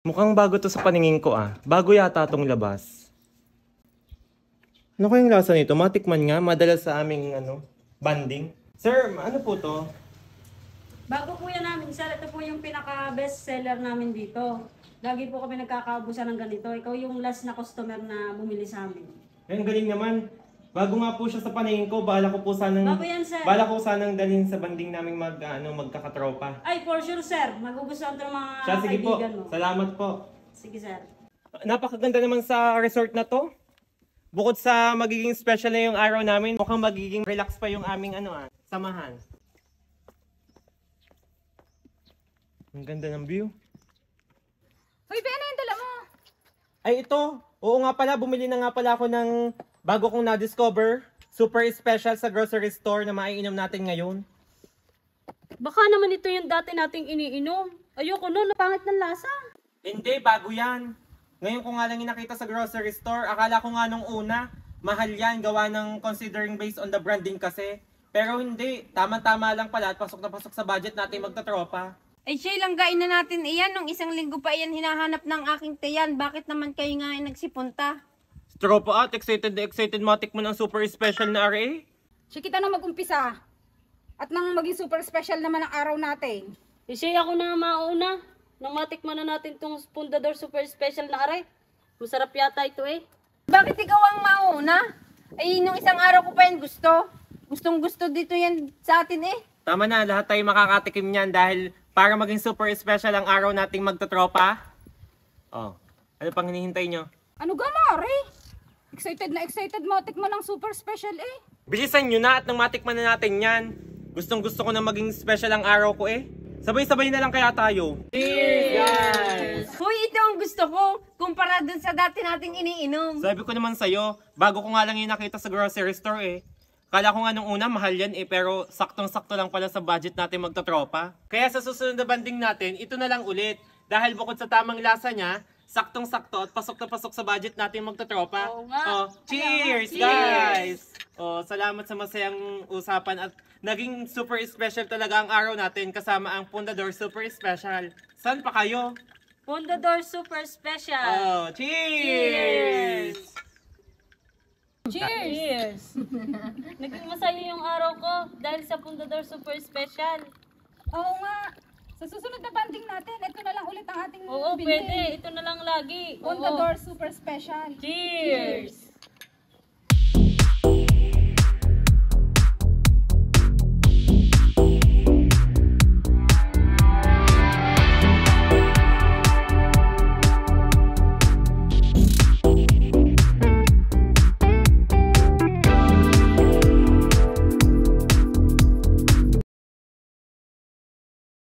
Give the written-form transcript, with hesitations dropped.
Mukhang bago to sa paningin ko ah. Bago yata tong labas. Ano kayang lasa nito? Matikman nga, madalas sa aming banding. Sir, ano po to? Bago po yan namin, sir. Ito po yung pinaka-best seller namin dito. Lagi po kami nagkakaubusan ng ganito. Ikaw yung last na customer na bumili sa amin. Ang galing naman. Bago nga po siya sa paningin ko, bala ko Bago yan, sir. sanang dalhin sa banding naming magkakatropa. Ay, for sure, sir. Magugustuhan ito ng mga Siya, sige po. kaibigan mo. Salamat po. Sige, sir. Napakaganda naman sa resort na to. Bukod sa magiging special na yung araw namin, mukhang magiging relax pa yung aming samahan. Ang ganda ng view. Hoy, Bena, yung dala mo. Ay, ito. Oo nga pala, bumili na nga pala ako ng bago kong na-discover. Super special sa grocery store na maiinom natin ngayon. Baka naman ito yung dati nating iniinom. Ayoko nun, napangit ng lasa. Hindi, bago yan. Ngayon ko nga lang yung nakita sa grocery store. Akala ko nga nung una, mahal yan. Gawa ng considering based on the branding kasi. Pero hindi. Tama-tama lang pala at pasok na pasok sa budget natin magtatropa. Ay, Shay, langgain na natin iyan. Nung isang linggo pa iyan hinahanap ng aking tiyan. Bakit naman kayo nga ay nagsipunta? Tropa at excited na excited matikman ang super special na RA. Siya kita na mag-umpisa. At nang maging super special naman ang araw natin. Kasi ako na mauna. Nang matikman na natin itong Pundador Super Special na aray. Masarap yata ito eh. Bakit ikaw ang mauna? Ay, nung isang araw ko pa yan gusto. Gustong gusto dito yan sa atin eh. Tama na, lahat tayo makakatikim niyan dahil para maging super special ang araw nating magtatropa. Oh, ano pang hinihintay nyo? Ano gamari? Excited na excited mo. Tikman ng super special eh. Bilisan nyo na at nang matikman na natin yan. Gustong gusto ko na maging special ang araw ko eh. Sabay-sabay na lang kaya tayo. Cheers, guys! Hoy, ito ang gusto ko. Kumpara dun sa dati nating iniinom. Sabi ko naman sa'yo, bago ko nga lang yung nakita sa grocery store eh. Kala ko nga nung una mahal yan eh, pero saktong-sakto lang pala sa budget natin magtatropa. Kaya sa susunod na banding natin, ito na lang ulit. Dahil bukod sa tamang lasa niya, saktong-sakto at pasok na pasok sa budget natin magtatropa. Oo nga. Oh, cheers, guys! Oh, salamat sa masayang usapan at naging super special talaga ang araw natin kasama ang Pundador Super Special. Saan pa kayo? Pundador Super Special. Oh, cheers! Cheers! Naging masaya yung araw ko dahil sa Pundador Super Special. Oo nga. Sa susunod na banding natin, ito na lang ulit ang ating Oo, binili. pwede. Ito na lang lagi. On the door super special. Cheers!